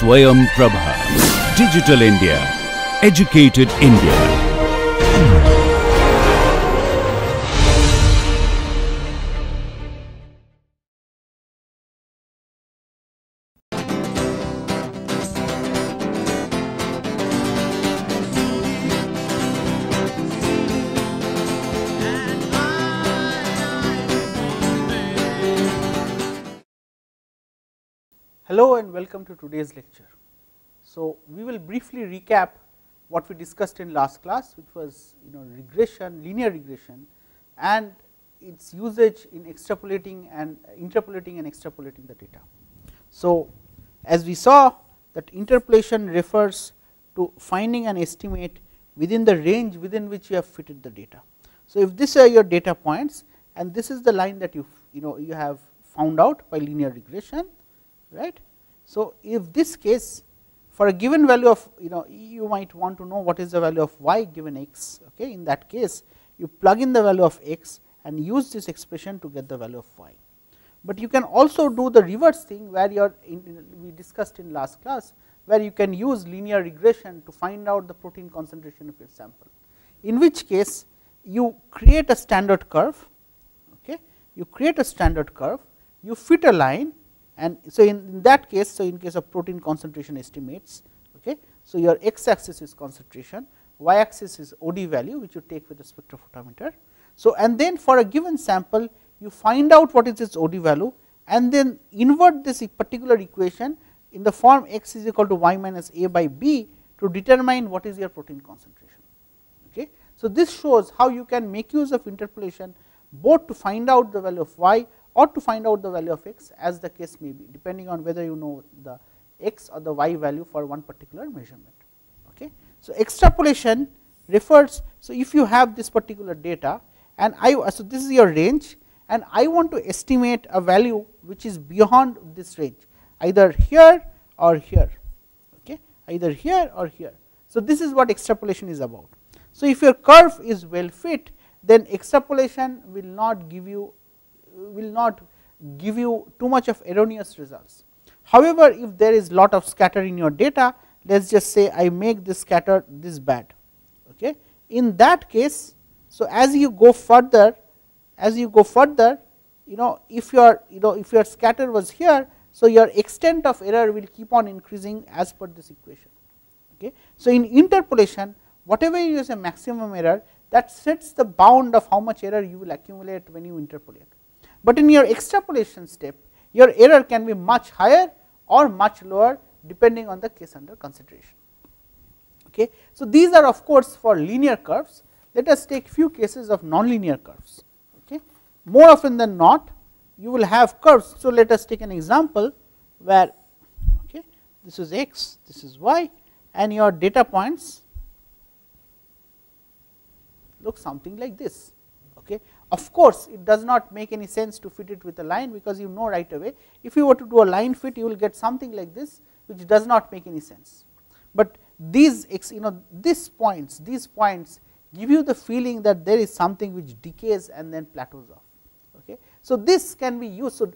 Swayam Prabha. Digital India. Educated India. Hello and welcome to today's lecture. So, we will briefly recap what we discussed in last class, which was regression, linear regression, and its usage in extrapolating and interpolating and extrapolating the data. So, as we saw that interpolation refers to finding an estimate within the range within which you have fitted the data. So, if these are your data points and this is the line that you have found out by linear regression, right. So, if this case for a given value of you might want to know what is the value of y given x, okay. In that case you plug in the value of x and use this expression to get the value of y. But you can also do the reverse thing where we discussed in last class, where you can use linear regression to find out the protein concentration of your sample, in which case you create a standard curve, okay. You create a standard curve, you fit a line. And so, in that case, so in case of protein concentration estimates, okay, so your x axis is concentration, y axis is OD value which you take with the spectrophotometer. So, and then for a given sample you find out what is its OD value and then invert this particular equation in the form x is equal to y minus a by b to determine what is your protein concentration. Okay. So, this shows how you can make use of interpolation both to find out the value of y or to find out the value of x, as the case may be, depending on whether you know the x or the y value for one particular measurement. Okay. So, extrapolation refers, so if you have this particular data and so this is your range and I want to estimate a value which is beyond this range, either here or here, okay, either here or here. So, this is what extrapolation is about. So, if your curve is well fit, then extrapolation will not give you too much of erroneous results. However, if there is lot of scatter in your data, let us just say I make this scatter this bad, okay. In that case, so as you go further, if your scatter was here, so your extent of error will keep on increasing as per this equation, okay. So, in interpolation, whatever is a maximum error, that sets the bound of how much error you will accumulate when you interpolate. But in your extrapolation step, your error can be much higher or much lower depending on the case under consideration. Okay. So, these are of course for linear curves. Let us take few cases of nonlinear curves. Okay. More often than not, you will have curves. So, let us take an example where this is x, this is y, and your data points look something like this. Okay. Of course, it does not make any sense to fit it with a line, because you know right away if you were to do a line fit, you will get something like this, which does not make any sense. But these points give you the feeling that there is something which decays and then plateaus off. Okay. So, this can be used. So,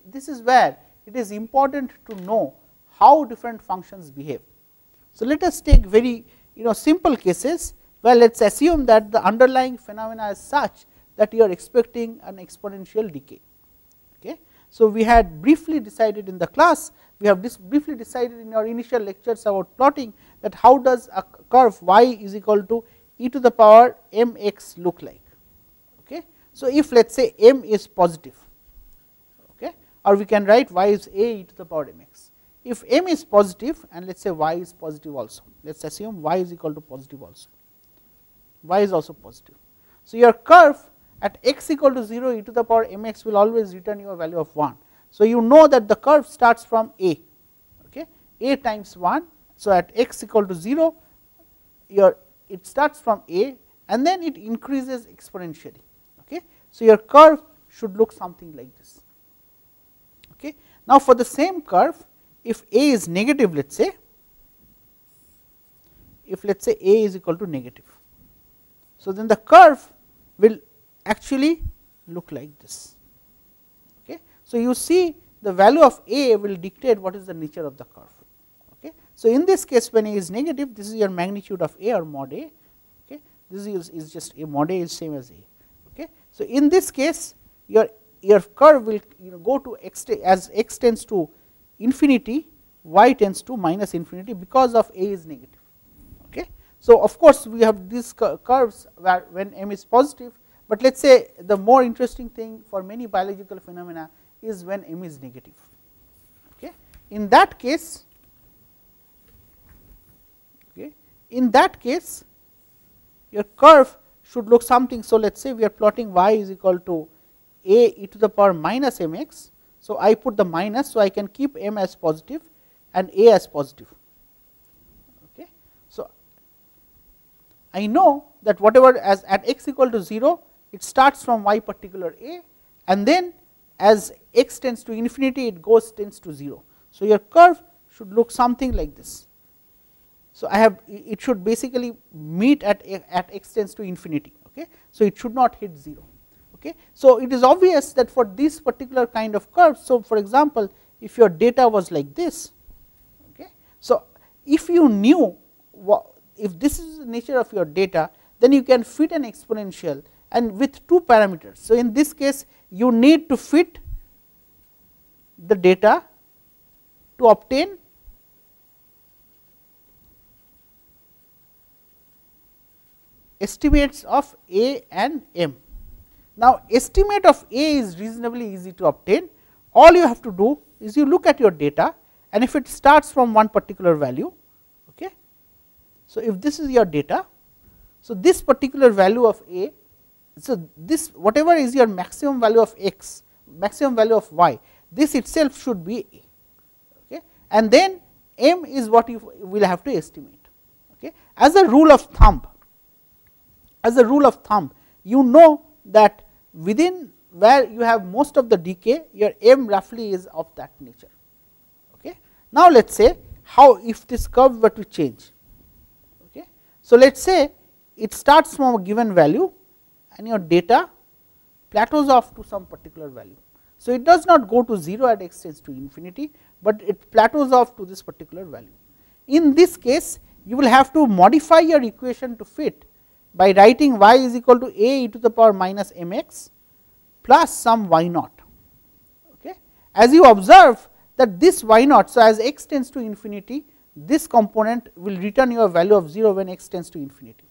this is where it is important to know how different functions behave. So, let us take very simple cases. Well, let us assume that the underlying phenomena is such that you are expecting an exponential decay. Okay. So, we had briefly decided in the class, we have briefly decided in our initial lectures about plotting, that how does a curve y is equal to e to the power mx look like. Okay. So, if let us say m is positive, okay, or we can write y is a e to the power mx. If m is positive and let us say y is positive also, let us assume y is equal to positive also, y is also positive. So, your curve at x equal to 0 e to the power mx will always return you a value of 1. So, you know that the curve starts from a, okay, a times 1. So, at x equal to 0, it starts from a and then it increases exponentially. Okay. So, your curve should look something like this. Okay. Now, for the same curve, if a is negative, let us say, if let us say a is equal to negative, so then the curve will actually look like this. Okay. So, you see the value of a will dictate what is the nature of the curve. So, in this case when A is negative, this is your magnitude of A or mod A, okay. This is just A mod A is same as A. Okay. So, in this case your curve will go to as x tends to infinity, y tends to minus infinity because of A is negative. Okay. So, of course, we have these curves where when m is positive, but let us say the more interesting thing for many biological phenomena is when m is negative. Okay. In that case, your curve should look something. So, let us say we are plotting y is equal to a e to the power minus mx. So, I put the minus, so I can keep m as positive and a as positive. Okay. So, I know that whatever as at x equal to 0, it starts from y particular a, and then as x tends to infinity, it tends to 0. So, your curve should look something like this. So, I have it should basically meet at x tends to infinity. Okay. So, it should not hit 0. Okay. So, it is obvious that for this particular kind of curve. So, for example, if your data was like this, okay. So, if you knew if this is the nature of your data, then you can fit an exponential and with 2 parameters. So, in this case you need to fit the data to obtain estimates of A and M. Now, estimate of A is reasonably easy to obtain. All you have to do is you look at your data, and if it starts from one particular value, okay. So, if this is your data, so this particular value of A, so this whatever is your maximum value of x, maximum value of y, this itself should be A, okay. And then M is what you will have to estimate. Okay. As a rule of thumb, you know that within where you have most of the decay, your M roughly is of that nature. Okay. Now, let us say how if this curve were to change. Okay. So, let us say it starts from a given value and your data plateaus off to some particular value. So, it does not go to 0 at x tends to infinity, but it plateaus off to this particular value. In this case, you will have to modify your equation to fit by writing y is equal to a e to the power minus mx plus some y naught. Okay. As you observe that this y naught, so as x tends to infinity, this component will return you a value of 0 when x tends to infinity.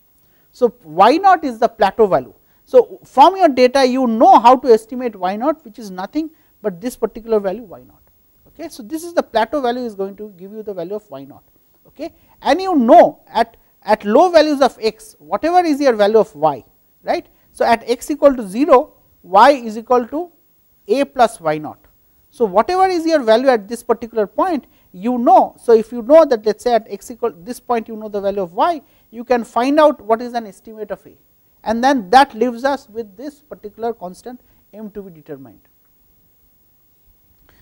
So, y naught is the plateau value. So, from your data you know how to estimate y naught, which is nothing but this particular value y naught. Okay. So, this is the plateau value is going to give you the value of y naught. Okay. And you know at low values of x, whatever is your value of y, right. So, at x equal to 0, y is equal to a plus y naught. So, whatever is your value at this particular point, you know. So, if you know that let us say at x equal this point you know the value of y, you can find out what is an estimate of a, and then that leaves us with this particular constant m to be determined.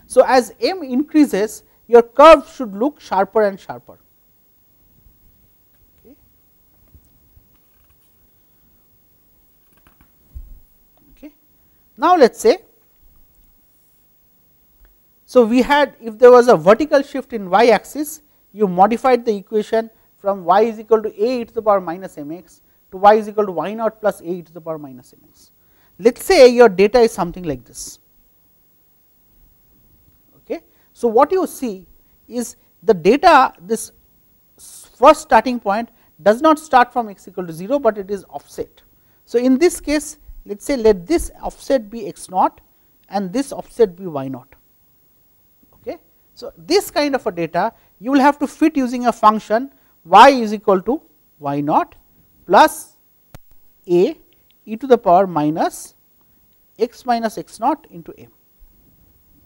So, as m increases, your curve should look sharper and sharper. Now, let us say, so we had if there was a vertical shift in y axis, you modified the equation from y is equal to a e to the power minus mx to y is equal to y naught plus a e to the power minus mx. Let us say your data is something like this. Okay. So, what you see is the data, this first starting point does not start from x equal to 0, but it is offset. So, in this case, let us say let this offset be x naught and this offset be y naught. Okay. So, this kind of a data you will have to fit using a function y is equal to y naught plus a e to the power minus x naught into m.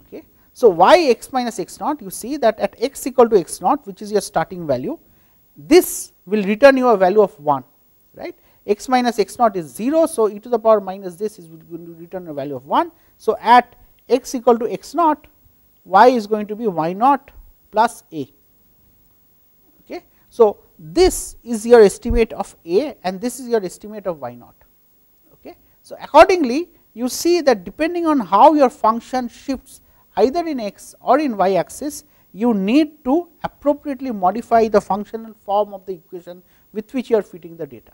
Okay. So, y x minus x naught, you see that at x equal to x naught, which is your starting value, this will return you a value of 1, right. X minus x naught is 0. So, e to the power minus this is going to return a value of 1. So, at x equal to x naught, y is going to be y naught plus a. Okay. So, this is your estimate of a and this is your estimate of y naught. Okay. So, accordingly, you see that depending on how your function shifts either in x or in y axis, you need to appropriately modify the functional form of the equation with which you are fitting the data.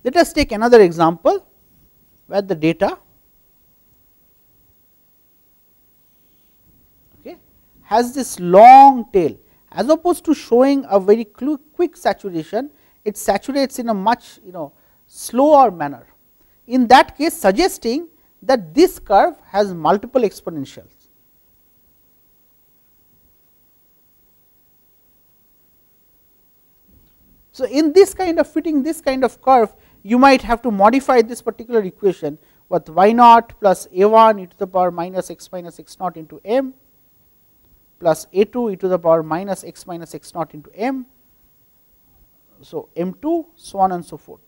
Let us take another example where the data has this long tail. As opposed to showing a very quick saturation, it saturates in a much slower manner. In that case, suggesting that this curve has multiple exponentials. So, in this kind of fitting this kind of curve, you might have to modify this particular equation with y naught plus a1 e to the power minus x naught into m plus a2 e to the power minus x naught into m. So, m2 so on and so forth.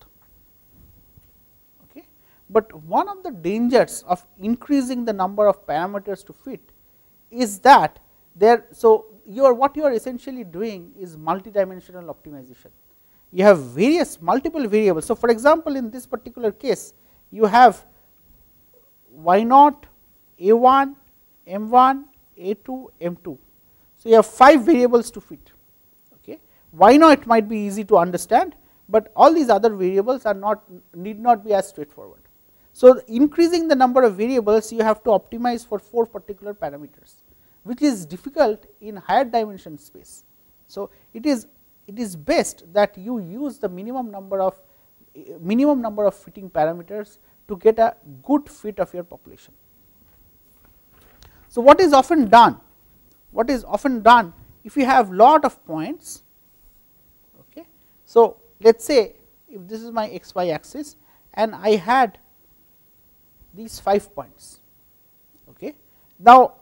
Okay. But one of the dangers of increasing the number of parameters to fit is that there. So, what you are essentially doing is multidimensional optimization. You have multiple variables. So, for example, in this particular case you have y naught, a1, m1, a2, m2. So, you have 5 variables to fit. Okay. Y naught might be easy to understand, but all these other variables are need not be as straightforward. So, increasing the number of variables, you have to optimize for 4 particular parameters, which is difficult in higher dimension space. So, it is best that you use the minimum number of fitting parameters to get a good fit of your population. So, what is often done if you have lot of points. Okay. So, let us say if this is my xy axis and I had these 5 points. Okay. Now,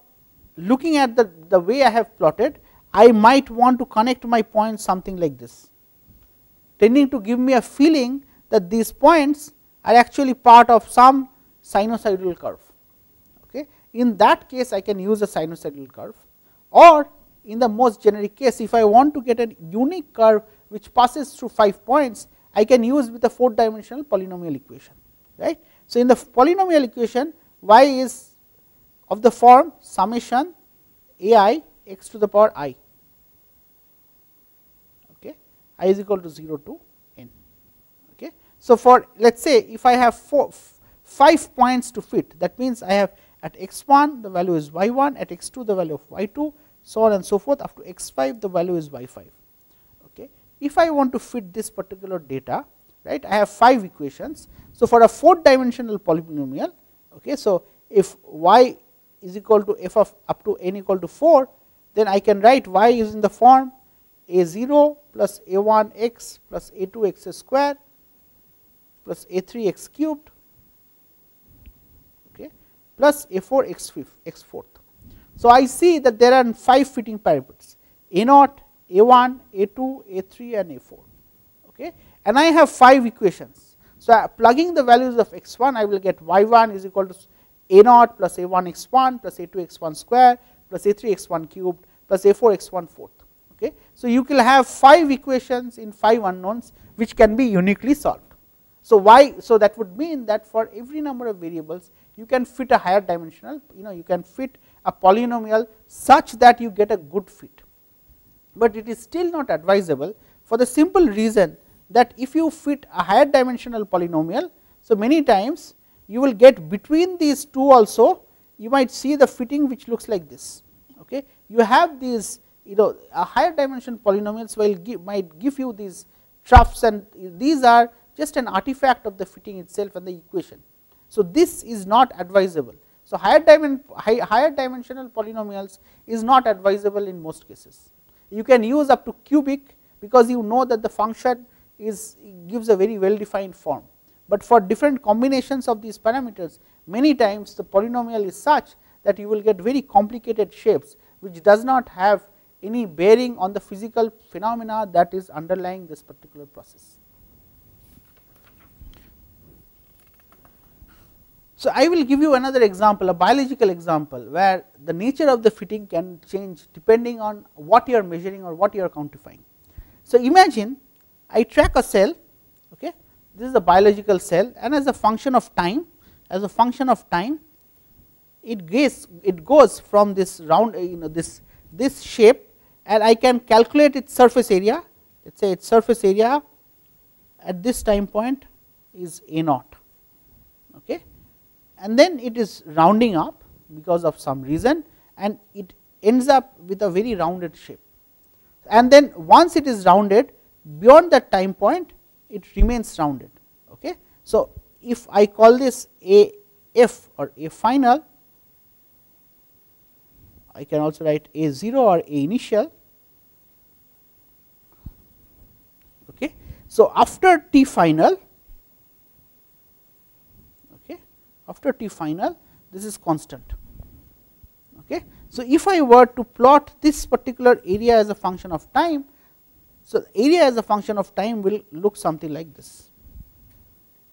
looking at the way I have plotted, I might want to connect my points something like this, tending to give me a feeling that these points are actually part of some sinusoidal curve. Okay. In that case, I can use a sinusoidal curve, or in the most generic case, if I want to get a unique curve which passes through 5 points, I can use with a 4-dimensional polynomial equation. Right. So, in the polynomial equation, y is of the form summation a I x to the power I. Okay. I is equal to 0 to n. Okay. So, for let us say if I have 5 points to fit, that means I have at x1 the value is y1, at x2 the value of y2, so on and so forth, up to x5 the value is y5. Okay. If I want to fit this particular data, right, I have 5 equations. So, for a 4-dimensional polynomial, okay, so if y is equal to f of up to n equal to 4, then I can write y is in the form a0 plus a1 x plus a2 x square plus a3 x cubed, okay, plus a4 x fourth. So, I see that there are 5 fitting parameters a0, a1, a2, a3 and a4. Okay. And I have 5 equations. So, plugging the values of x1, I will get y1 is equal to a0 plus a1 x1 plus a2 x1 square plus a3 x1 cubed plus a4 x1 fourth. Okay. So, you will have 5 equations in 5 unknowns which can be uniquely solved. So, so that would mean that for every number of variables you can fit a higher dimensional, you can fit a polynomial such that you get a good fit, but it is still not advisable for the simple reason that if you fit a higher dimensional polynomial, so many times you will get between these two also you might see the fitting which looks like this. Okay. You have these a higher dimension polynomials might give you these troughs, and these are just an artifact of the fitting itself and the equation. So, this is not advisable. So, higher dimensional polynomials is not advisable in most cases. You can use up to cubic because you know that the function gives a very well defined form, but for different combinations of these parameters, many times the polynomial is such that you will get very complicated shapes which does not have any bearing on the physical phenomena that is underlying this particular process. So, I will give you another example, a biological example, where the nature of the fitting can change depending on what you are measuring or what you are quantifying. So, imagine I track a cell, okay, this is a biological cell, and as a function of time, it goes from this round, this shape, and I can calculate its surface area. Let us say its surface area at this time point is A naught, okay. And then it is rounding up because of some reason, and it ends up with a very rounded shape. And then once it is rounded, beyond that time point it remains rounded, okay. So if I call this A f or A final, I can also write A 0 or A initial, okay. So after T final, okay, after T final, this is constant, okay. So if I were to plot this particular area as a function of time, so area as a function of time will look something like this.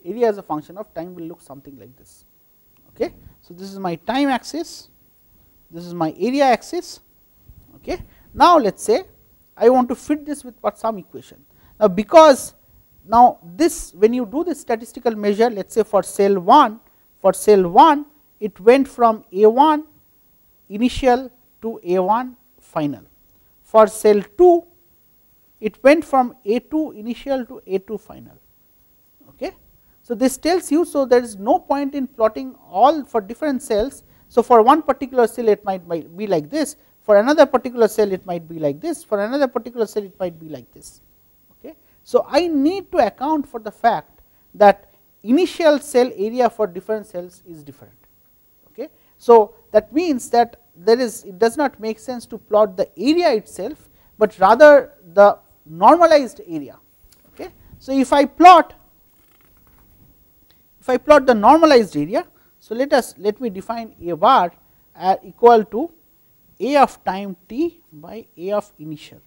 Area as a function of time will look something like this, okay. So this is my time axis, this is my area axis, okay. Now let us say I want to fit this with some equation. Now because now this, when you do this statistical measure, let us say for cell 1, it went from A1 initial to A1 final. For cell 2, it went from A2 initial to A2 final, okay. So this tells you, so there is no point in plotting all for different cells. So for one particular cell it might be like this, for another particular cell it might be like this, for another particular cell it might be like this, okay. So I need to account for the fact that initial cell area for different cells is different, okay. So that means that it does not make sense to plot the area itself, but rather the normalized area, okay. So if I plot the normalized area, so let me define A bar equal to A of time t by A of initial,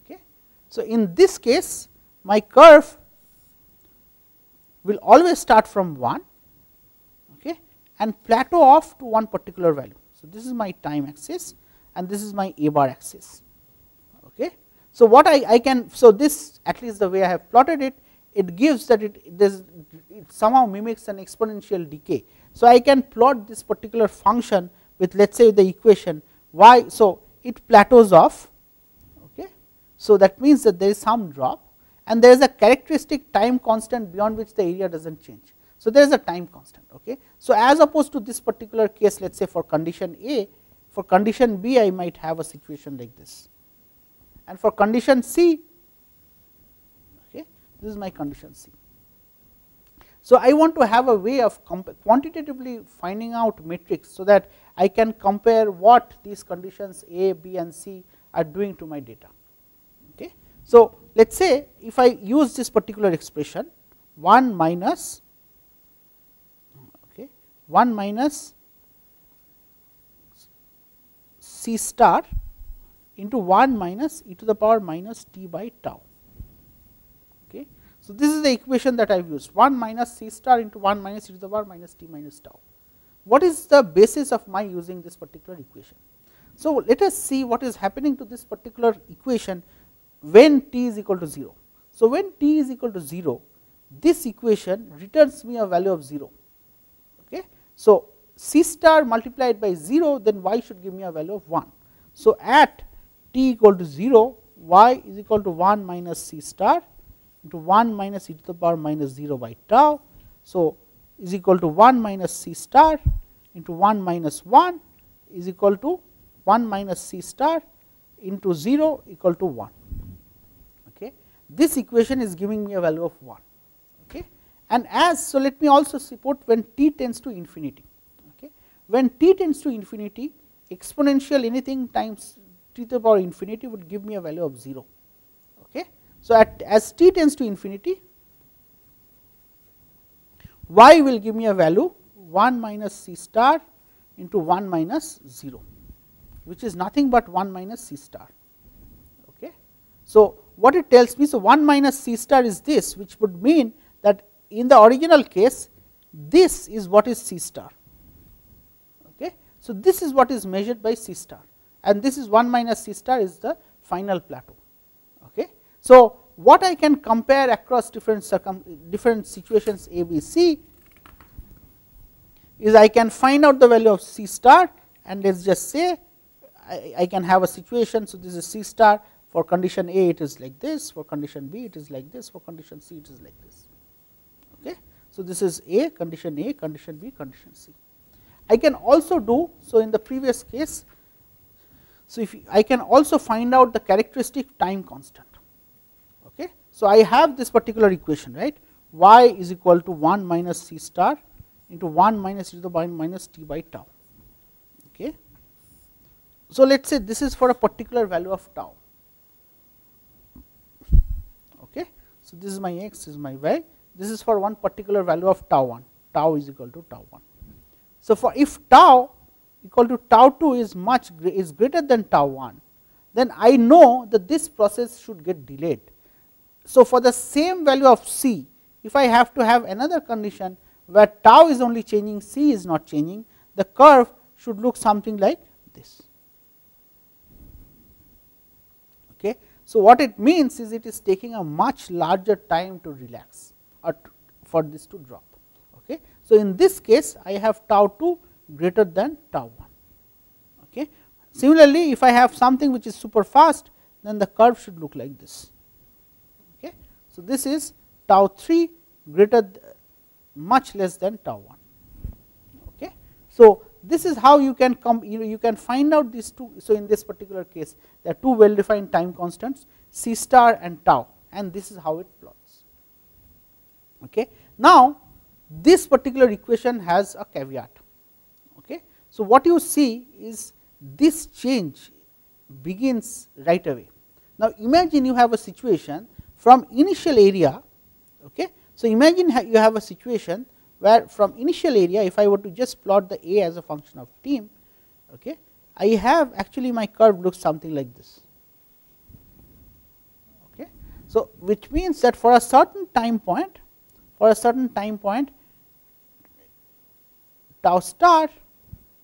okay. So in this case my curve will always start from 1, okay, and plateau off to one particular value. So this is my time axis and this is my A bar axis, okay. So what I can, so this, at least the way I have plotted it, it gives that it somehow mimics an exponential decay. So I can plot this particular function with, let us say, the equation y, so it plateaus off, okay. So that means that there is some drop and there is a characteristic time constant beyond which the area does not change. So there is a time constant, okay. So as opposed to this particular case, let us say for condition A, for condition B I might have a situation like this, and for condition C, okay, this is my condition C. So I want to have a way of quantitatively finding out metrics, so that I can compare what these conditions A, B and C are doing to my data, okay. So let us say if I use this particular expression 1 minus, okay, 1 minus C star into 1 minus e to the power minus t by tau, okay. So this is the equation that I have used, 1 minus C star into 1 minus e to the power minus t minus tau. What is the basis of my using this particular equation? So let us see what is happening to this particular equation when t is equal to 0. So when t is equal to 0, this equation returns me a value of 0, okay. So C star multiplied by 0, then y should give me a value of 1. So at t equal to 0, y is equal to 1 minus C star into 1 minus e to the power minus 0 by tau. So is equal to 1 minus C star into 1 minus 1 is equal to 1 minus C star into 0 equal to 1, okay. This equation is giving me a value of 1, okay. And as, so let me also support when t tends to infinity, okay. When t tends to infinity, exponential anything times t to the power infinity would give me a value of 0, okay. So as t tends to infinity, y will give me a value 1 minus C star into 1 minus 0, which is nothing but 1 minus C star, okay. So what it tells me, so 1 minus C star is this, which would mean that in the original case this is what is C star, okay. So this is what is measured by C star, and this is 1 minus C star is the final plateau, okay. So what I can compare across different situations A, B, C is I can find out the value of C star, and let us just say I can have a situation. So, this is C star, for condition A it is like this, for condition B it is like this, for condition C it is like this. Okay. So, this is A, condition B, condition C. I can also do, so in the previous case, so if I can also find out the characteristic time constant. Okay. So, I have this particular equation, right, y is equal to 1 minus C star into 1 minus e to the power minus t by tau. Okay. So, let us say this is for a particular value of tau. Okay. So, this is my x, this is my y, this is for one particular value of tau 1, tau is equal to tau 1. So, for if tau equal to tau 2 is greater than tau 1, then I know that this process should get delayed. So, for the same value of C, if I have to have another condition where tau is only changing, C is not changing, the curve should look something like this. Okay. So, what it means is it is taking a much larger time to relax or for this to drop. Okay. So, in this case I have tau 2 greater than tau 1. Okay. Similarly, if I have something which is super fast, then the curve should look like this. Okay. So, this is tau 3 greater much less than tau 1. Okay. So, this is how you can come, you can find out these two. So, in this particular case there are two well defined time constants, C star and tau, and this is how it plots. Okay. Now, this particular equation has a caveat. Okay. So, what you see is this change begins right away. Now, imagine you have a situation from initial area. Okay. So, imagine you have a situation where from initial area, if I were to just plot the A as a function of t, okay, I have actually my curve looks something like this. Okay. So, which means that for a certain time point, tau star,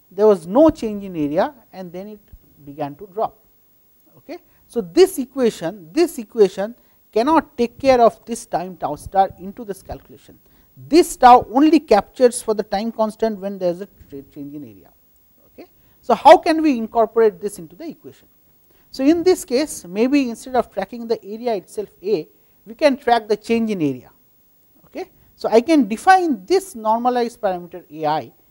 there was no change in area, and then it began to drop. Okay. So, this equation cannot take care of this time tau star into this calculation. This tau only captures for the time constant when there is a change in area. Okay. So, how can we incorporate this into the equation? So, in this case, maybe instead of tracking the area itself A, we can track the change in area. Okay. So, I can define this normalized parameter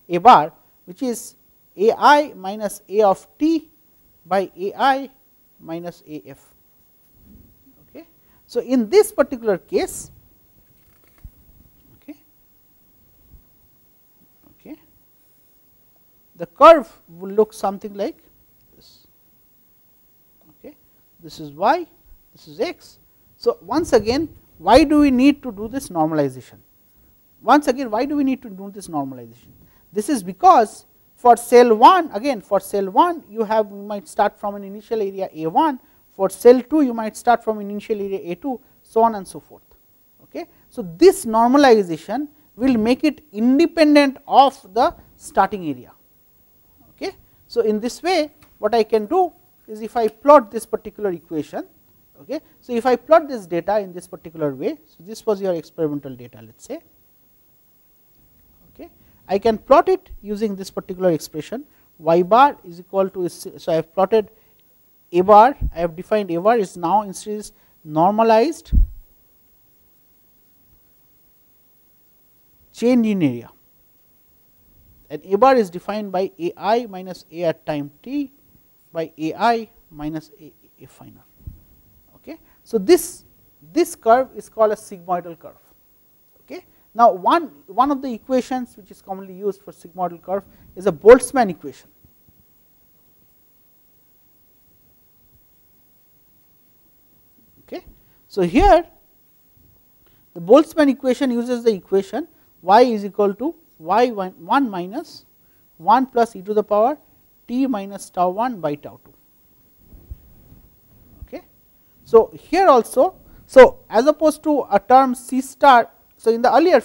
A bar, which is AI minus A of t by AI minus AF. Okay. So, in this particular case, the curve will look something like this. Okay. This is y, this is x. So, once again, why do we need to do this normalization? Once again, why do we need to do this normalization? This is because for cell 1, again for cell 1 you might start from an initial area A1, for cell 2 you might start from an initial area A2, so on and so forth. Okay. So, this normalization will make it independent of the starting area. Okay. So, in this way what I can do is if I plot this particular equation. Okay. So, if I plot this data in this particular way, so this was your experimental data, let us say. Okay. I can plot it using this particular expression, y bar is equal to, so I have plotted A bar, I have defined A bar is now instead is normalized change in area, and A bar is defined by AI minus A at time t by AI minus A final. Okay. So, this curve is called a sigmoidal curve. Okay. Now, one of the equations which is commonly used for sigmoidal curve is a Boltzmann equation. Okay. So, here the Boltzmann equation uses the equation y is equal to y1 minus 1 plus e to the power t minus tau 1 by tau 2. Okay. So, here also, so as opposed to a term C star, so in the earlier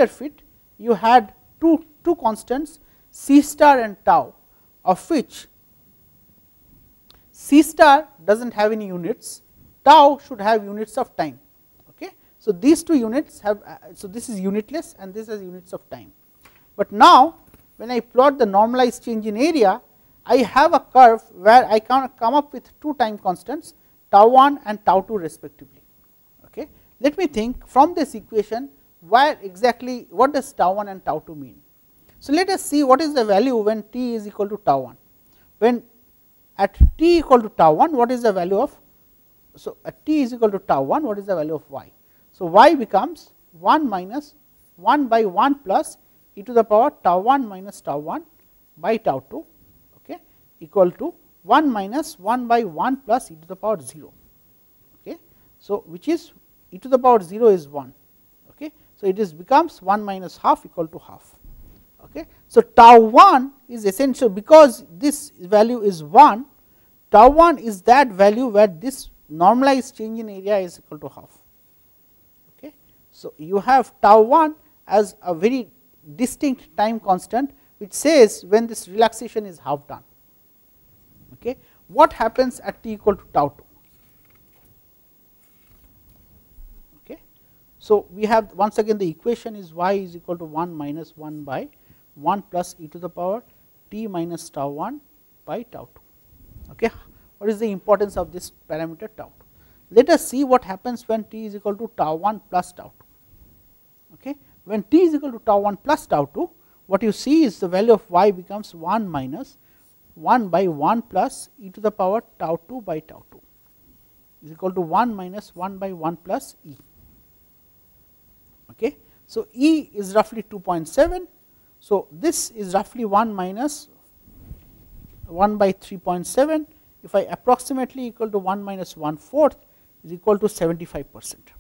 fit, you had two constants C star and tau, of which C star does not have any units, tau should have units of time. Okay. So, these two units have, so this is unitless and this has units of time. But now when I plot the normalized change in area, I have a curve where I can come up with two time constants tau 1 and tau 2 respectively. Okay. Let me think from this equation where exactly what does tau 1 and tau 2 mean. So, let us see what is the value when t is equal to tau 1. When at t equal to tau 1, what is the value of, so at t is equal to tau 1, what is the value of y. So, y becomes 1 minus 1 by 1 plus e to the power tau 1 minus tau 1 by tau 2, okay, equal to 1 minus 1 by 1 plus e to the power 0. Okay. So, which is e to the power 0 is 1. Okay. So, it is becomes 1 minus half equal to half. Okay. So, tau 1 is essential because this value is 1, tau 1 is that value where this normalized change in area is equal to half. Okay. So, you have tau 1 as a very distinct time constant which says when this relaxation is half done. Okay. What happens at t equal to tau 2? Okay. So, we have once again the equation is y is equal to 1 minus 1 by 1 plus e to the power t minus tau 1 by tau 2. Okay. What is the importance of this parameter tau 2? Let us see what happens when t is equal to tau 1 plus tau 2. Okay. When t is equal to tau 1 plus tau 2, what you see is the value of y becomes 1 minus 1 by 1 plus e to the power tau 2 by tau 2 is equal to 1 minus 1 by 1 plus e. Okay. So, e is roughly 2.7. So, this is roughly 1 minus 1 by 3.7. If I approximately equal to 1 minus 1/4 is equal to 75%.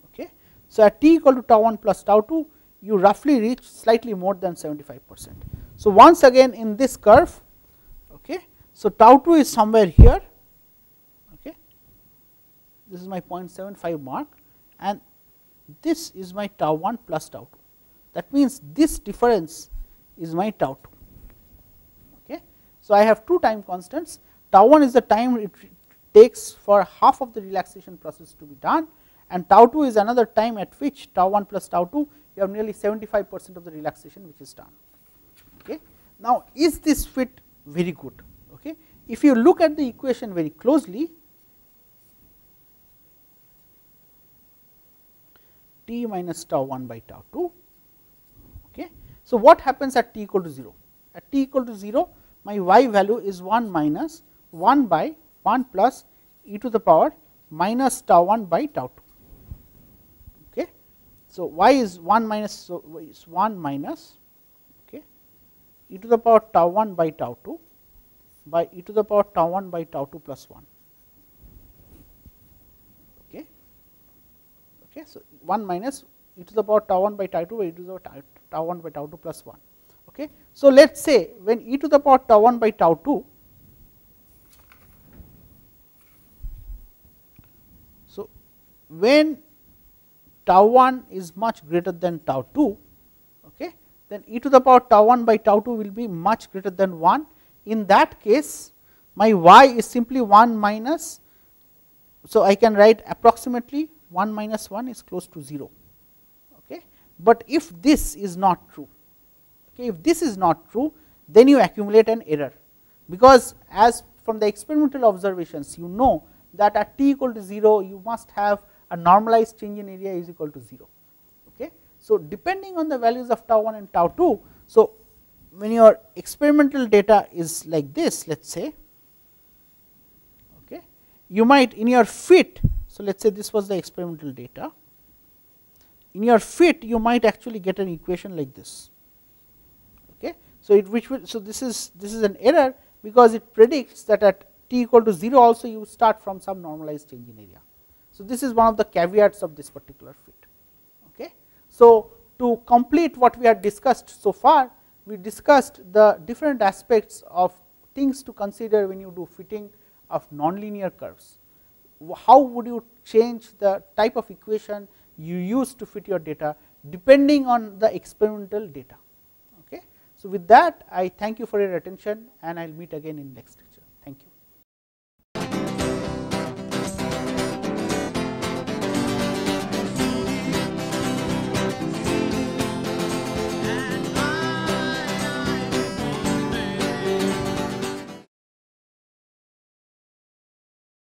Okay. So, at t equal to tau 1 plus tau 2, you roughly reach slightly more than 75%. So, once again in this curve, okay, so tau 2 is somewhere here, okay, this is my 0.75 mark and this is my tau 1 plus tau 2. That means, this difference is my tau 2. Okay. So, I have two time constants, tau 1 is the time it takes for half of the relaxation process to be done, and tau 2 is another time at which tau 1 plus tau 2 you have nearly 75% of the relaxation which is done. Okay. Now, is this fit very good? Okay. If you look at the equation very closely, t minus tau 1 by tau 2. Okay. So, what happens at t equal to 0? At t equal to 0, my y value is 1 minus 1 by 1 plus e to the power minus tau 1 by tau 2. Okay. So, y is 1 minus, so is 1 minus, okay, e to the power tau 1 by tau 2 by e to the power tau 1 by tau 2 plus 1. Okay. Okay. So, 1 minus e to the power tau 1 by tau 2 by e to the power tau 1 by tau 2 plus 1. Okay. So, let us say when e to the power tau 1 by tau 2, so when tau 1 is much greater than tau 2, okay, then e to the power tau 1 by tau 2 will be much greater than 1. In that case, my y is simply 1 minus, so I can write approximately 1 minus 1 is close to 0. Okay. But if this is not true, okay, if this is not true, then you accumulate an error, because as from the experimental observations you know that at t equal to 0 you must have a normalized change in area is equal to 0. Okay. So, depending on the values of tau 1 and tau 2, so when your experimental data is like this, let us say, okay, you might in your fit, so let us say this was the experimental data, in your fit you might actually get an equation like this. Okay. So, it which will, so this is an error, because it predicts that at t equal to 0 also you start from some normalized change in area. So, this is one of the caveats of this particular fit. Okay. So, to complete what we have discussed so far, we discussed the different aspects of things to consider when you do fitting of nonlinear curves. How would you change the type of equation you use to fit your data depending on the experimental data. Okay. So, with that I thank you for your attention, and I will meet again in next lecture.